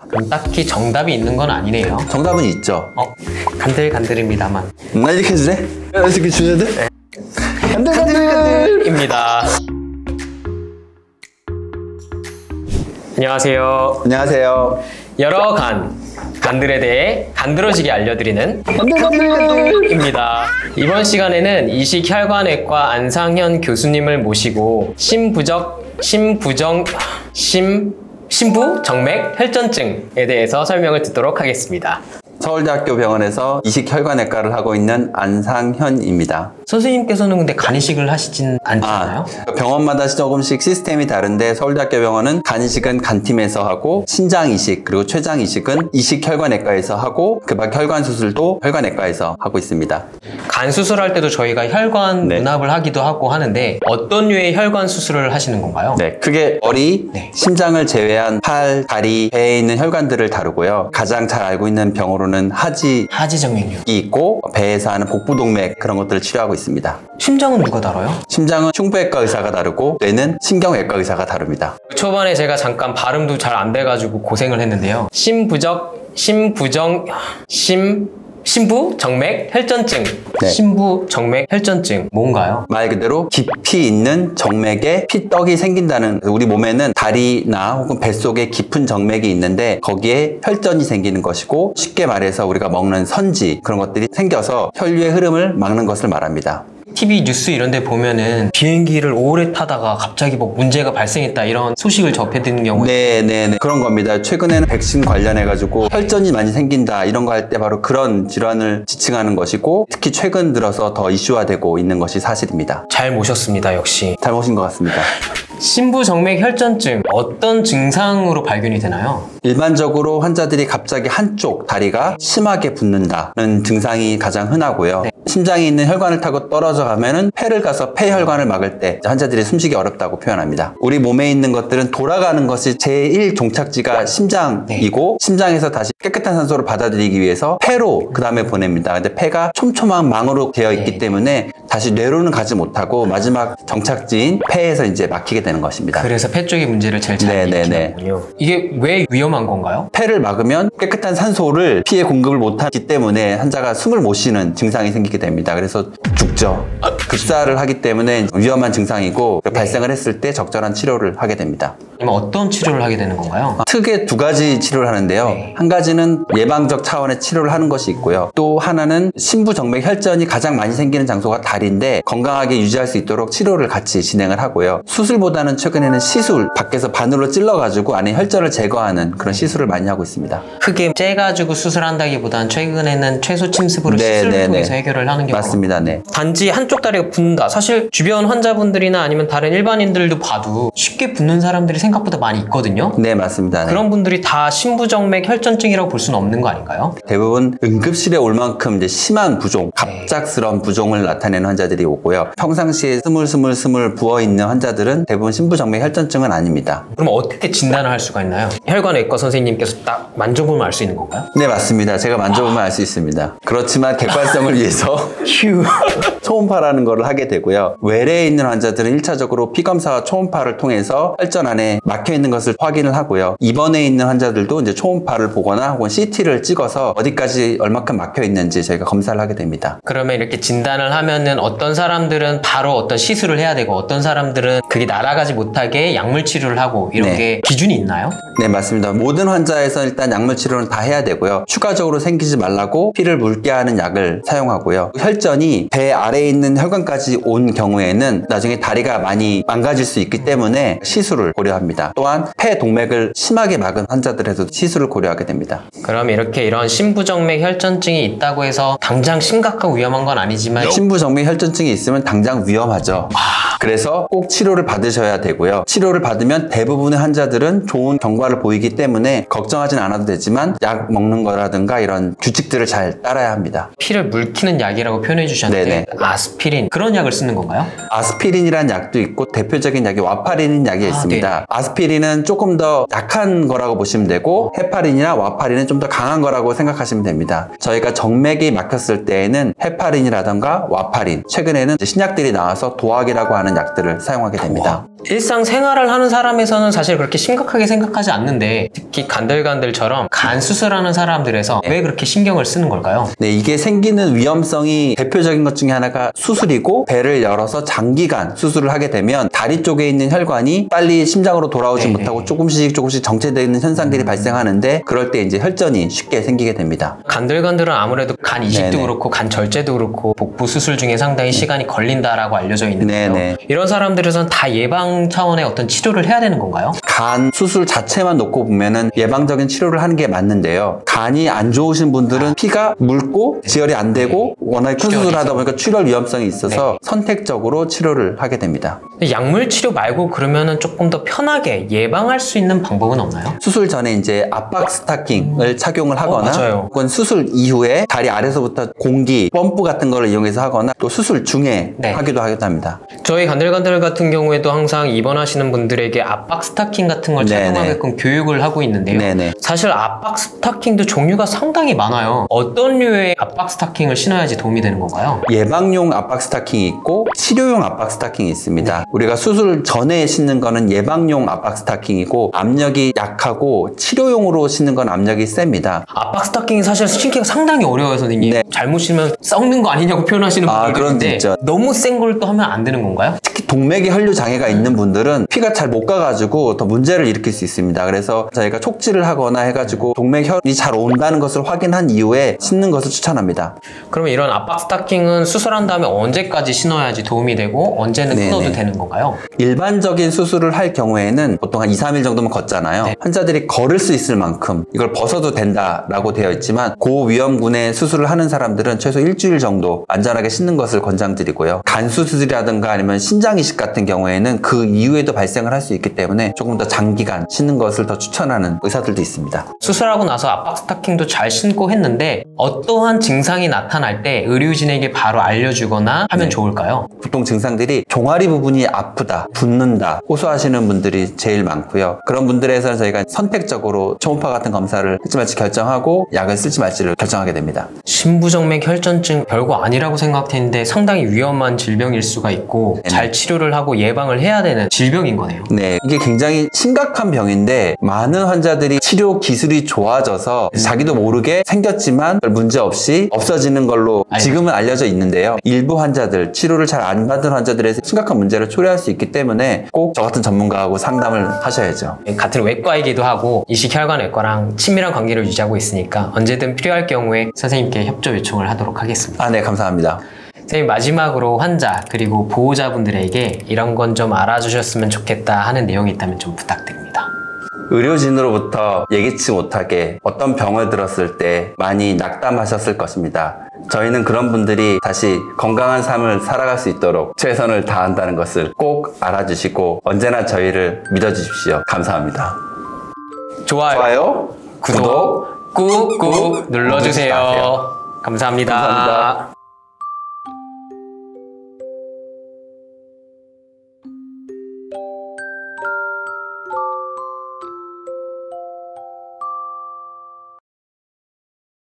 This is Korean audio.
그럼 딱히 정답이 있는 건 아니네요. 정답은 있죠. 간들간들입니다만. 나 이렇게 해주래? 이렇게 주셔야 돼? 네. 간들간들! 입니다. 안녕하세요. 안녕하세요. 여러 간들에 대해 간드러지게 알려드리는 간들간들! 이번 시간에는 이식혈관외과 안상현 교수님을 모시고 신부 정맥 혈전증에 대해서 설명을 듣도록 하겠습니다. 서울대학교 병원에서 이식혈관외과를 하고 있는 안상현입니다. 선생님께서는 근데 간이식을 하시진 않잖아요? 병원마다 조금씩 시스템이 다른데 서울대학교 병원은 간이식은 간팀에서 하고 신장이식 그리고 췌장이식은 이식혈관외과에서 하고 그밖 혈관 수술도 혈관외과에서 하고 있습니다. 간 수술할 때도 저희가 혈관 문합을 하기도 하고 하는데 어떤 류의 혈관 수술을 하시는 건가요? 네, 크게 머리, 심장을 제외한 팔, 다리, 배에 있는 혈관들을 다루고요. 가장 잘 알고 있는 병으로는 하지정맥류 있고 배에서 하는 복부동맥 그런 것들을 치료하고 있습니다. 심장은 누가 다뤄요? 심장은 흉부외과 의사가 다루고 뇌는 신경외과 의사가 다룹니다. 초반에 제가 잠깐 발음도 잘 안 돼가지고 고생을 했는데요. 신부 정맥 혈전증. 신부 정맥 혈전증 뭔가요? 말 그대로 깊이 있는 정맥에 피떡이 생긴다는, 우리 몸에는 다리나 혹은 뱃속에 깊은 정맥이 있는데 거기에 혈전이 생기는 것이고, 쉽게 말해서 우리가 먹는 선지 그런 것들이 생겨서 혈류의 흐름을 막는 것을 말합니다. TV 뉴스 이런 데 보면은 비행기를 오래 타다가 갑자기 뭐 문제가 발생했다 이런 소식을 접해 듣는 경우에 네네네 그런 겁니다. 최근에는 백신 관련해 가지고 혈전이 많이 생긴다 이런 거 할 때 바로 그런 질환을 지칭하는 것이고, 특히 최근 들어서 더 이슈화되고 있는 것이 사실입니다. 잘 모셨습니다. 역시 잘 모신 것 같습니다. 신부 정맥 혈전증 어떤 증상으로 발견이 되나요? 일반적으로 환자들이 갑자기 한쪽 다리가 심하게 붓는다는 증상이 가장 흔하고요. 심장이 있는 혈관을 타고 떨어져 가면은 폐를 가서 폐혈관을 막을 때 환자들이 숨쉬기 어렵다고 표현합니다. 우리 몸에 있는 것들은 돌아가는 것이 제1 종착지가 심장이고 심장에서 다시 깨끗한 산소를 받아들이기 위해서 폐로 그 다음에 보냅니다. 근데 폐가 촘촘한 망으로 되어 있기 때문에 다시 뇌로는 가지 못하고 마지막 정착지인 폐에서 이제 막히게 되는 것입니다. 그래서 폐 쪽의 문제를 제일 잘 일으키는군요. 이게 왜 위험한 건가요? 폐를 막으면 깨끗한 산소를 피에 공급을 못하기 때문에 환자가 숨을 못 쉬는 증상이 생기게 됩니다. 그래서 죽죠. 급사를 하기 때문에 위험한 증상이고 발생을 했을 때 적절한 치료를 하게 됩니다. 그럼 어떤 치료를 하게 되는 건가요? 크게 두 가지 치료를 하는데요. 한 가지는 예방적 차원의 치료를 하는 것이 있고요. 또 하나는 신부정맥 혈전이 가장 많이 생기는 장소가 다리인데 건강하게 유지할 수 있도록 치료를 같이 진행을 하고요. 수술보다는 최근에는 시술, 밖에서 바늘로 찔러가지고 안에 혈전을 제거하는 그런 시술을 많이 하고 있습니다. 크게 째가지고 수술한다기보다는 최근에는 최소 침습으로 시술을 통해서 해결을 하는 경우가 맞습니다. 단지 한쪽 다리가 붓는다. 사실 주변 환자분들이나 아니면 다른 일반인들도 봐도 쉽게 붓는 사람들이 생각보다 많이 있거든요. 네, 맞습니다. 그런 분들이 다 신부정맥 혈전증이라고 볼 수는 없는 거 아닌가요? 대부분 응급실에 올 만큼 이제 심한 부종, 갑작스러운 부종을 나타내는 환자들이 오고요. 평상시에 스물스물 부어있는 환자들은 대부분 신부정맥 혈전증은 아닙니다. 그럼 어떻게 진단을 할 수가 있나요? 혈관외과 선생님께서 딱 만져보면 알 수 있는 건가요? 네, 맞습니다. 제가 만져보면 알 수 있습니다. 그렇지만 객관성을 위해서 초음파라는 거를 하게 되고요. 외래에 있는 환자들은 1차적으로 피검사와 초음파를 통해서 혈전 안에 막혀 있는 것을 확인을 하고요. 입원해 있는 환자들도 이제 초음파를 보거나 혹은 CT를 찍어서 어디까지 얼마큼 막혀 있는지 저희가 검사를 하게 됩니다. 그러면 이렇게 진단을 하면은 어떤 사람들은 바로 어떤 시술을 해야 되고 어떤 사람들은 그게 날아가지 못하게 약물 치료를 하고 이런 게 기준이 있나요? 네, 맞습니다. 모든 환자에서 일단 약물 치료는 다 해야 되고요. 추가적으로 생기지 말라고 피를 묽게 하는 약을 사용하고요. 혈전이 배 아래에 있는 혈관까지 온 경우에는 나중에 다리가 많이 망가질 수 있기 때문에 시술을 고려합니다. 또한 폐 동맥을 심하게 막은 환자들에서도 시술을 고려하게 됩니다. 그럼 이런 신부정맥 혈전증이 있다고 해서 당장 심각하고 위험한 건 아니지만 신부정맥 혈전증이 있으면 당장 위험하죠. 그래서 꼭 치료를 받으셔야 되고요. 치료를 받으면 대부분의 환자들은 좋은 경과를 보이기 때문에 걱정하진 않아도 되지만 약 먹는 거라든가 이런 규칙들을 잘 따라야 합니다. 피를 물키는 약이라고 표현해 주셨는데 아스피린 그런 약을 쓰는 건가요? 아스피린이라는 약도 있고 대표적인 약이 와파린인 약이 있습니다. 아스피린은 조금 더 약한 거라고 보시면 되고 헤파린이나 와파린은 좀 더 강한 거라고 생각하시면 됩니다. 저희가 정맥이 막혔을 때에는 헤파린이라던가 와파린, 최근에는 신약들이 나와서 도악이라고 하는 약들을 사용하게 됩니다. 일상생활을 하는 사람에서는 사실 그렇게 심각하게 생각하지 않는데 특히 간들간들처럼 간 수술하는 사람들에서 왜 그렇게 신경을 쓰는 걸까요? 네, 이게 생기는 위험성이 대표적인 것 중에 하나가 수술이고 배를 열어서 장기간 수술을 하게 되면 다리 쪽에 있는 혈관이 빨리 심장으로 돌아오지 네네. 못하고 조금씩 정체되는 현상들이 발생하는데 그럴 때 이제 혈전이 쉽게 생기게 됩니다. 간들간들은 아무래도 간 이식도 네네. 그렇고 간 절제도 그렇고 복부 수술 중에 상당히 시간이 걸린다라고 알려져 있는데요. 네네. 이런 사람들에선 다 예방 차원의 어떤 치료를 해야 되는 건가요? 간 수술 자체만 놓고 보면은 예방적인 치료를 하는 게 맞는데요. 간이 안 좋으신 분들은 피가 묽고 지혈이 안 되고 워낙에 큰 수술을 하다 보니까 출혈 위험성이 있어서 선택적으로 치료를 하게 됩니다. 약물 치료 말고 그러면은 조금 더 편하게 예방할 수 있는 방법은 없나요? 수술 전에 이제 압박 스타킹을 착용을 하거나 맞아요. 혹은 수술 이후에 다리 아래서부터 공기, 펌프 같은 걸 이용해서 하거나 또 수술 중에 네. 하기도 합니다. 저희 간들간들 같은 경우에도 항상 입원하시는 분들에게 압박 스타킹 같은 걸 네네. 착용하게끔 교육을 하고 있는데요. 네네. 사실 압박 스타킹도 종류가 상당히 많아요. 어떤 류의 압박 스타킹을 신어야지 도움이 되는 건가요? 예방용 압박 스타킹이 있고 치료용 압박 스타킹이 있습니다. 우리가 수술 전에 신는 거는 예방용 압박 스타킹이고 압력이 약하고 치료용으로 신는 건 압력이 셉니다. 압박 스타킹이 사실 신기가 상당히 어려워요, 선생님. 네. 잘못 신으면 썩는 거 아니냐고 표현하시는 아, 분들도 그런 분 있는데 있죠. 너무 센 걸 또 하면 안 되는 건가요? 특히 동맥의 혈류 장애가 있는 분들은 피가 잘 못 가가지고 더 문제를 일으킬 수 있습니다. 그래서 저희가 촉지를 하거나 해가지고 동맥 혈이 잘 온다는 것을 확인한 이후에 신는 것을 추천합니다. 그러면 이런 압박 스타킹은 수술한 다음에 언제까지 신어야지 도움이 되고 언제는 네네. 끊어도 되는 건가요? 일반적인 수술을 할 경우에는 보통 한 2, 3일 정도면 걷잖아요. 네. 환자들이 걸을 수 있을 만큼 이걸 벗어도 된다라고 되어 있지만 고위험군의 수술을 하는 사람들은 최소 일주일 정도 안전하게 신는 것을 권장드리고요. 간 수술이라든가 아니면 신장 이식 같은 경우에는 그 이후에도 발생을 할 수 있기 때문에 조금 더 장기간 신는 것을 더 추천하는 의사들도 있습니다. 수술하고 나서 압박 스타킹도 잘 신고 했는데 어떠한 증상이 나타날 때 의료진에게 바로 알려주거나 하면 좋을까요? 보통 증상들이 종아리 부분이 아프다, 붓는다, 호소하시는 분들이 제일 많고요. 그런 분들에서는 저희가 선택적으로 초음파 같은 검사를 할지 말지 결정하고 약을 쓸지 말지를 결정하게 됩니다. 심부정맥 혈전증 별거 아니라고 생각했는데 상당히 위험한 질병일 수가 있고 네네. 잘 치료를 하고 예방을 해야 되는 질병인 거네요. 네, 이게 굉장히 심각한 병인데 많은 환자들이 치료 기술이 좋아져서 자기도 모르게 생겼지만 별 문제 없이 없어지는 걸로 지금은 알려져 있는데요. 일부 환자들, 치료를 잘 안 받은 환자들의 심각한 문제를 초래할 수 있기 때문에 꼭 저 같은 전문가하고 상담을 하셔야죠. 같은 외과이기도 하고 이식혈관외과랑 친밀한 관계를 유지하고 있으니까 언제든 필요할 경우에 선생님께 협조 요청을 하도록 하겠습니다. 아, 네, 감사합니다. 선생님, 마지막으로 환자 그리고 보호자분들에게 이런 건 좀 알아주셨으면 좋겠다 하는 내용이 있다면 좀 부탁드립니다. 의료진으로부터 예기치 못하게 어떤 병을 들었을 때 많이 낙담하셨을 것입니다. 저희는 그런 분들이 다시 건강한 삶을 살아갈 수 있도록 최선을 다한다는 것을 꼭 알아주시고 언제나 저희를 믿어주십시오. 감사합니다. 좋아요, 구독 꾹꾹 눌러주세요. 감사합니다. 감사합니다.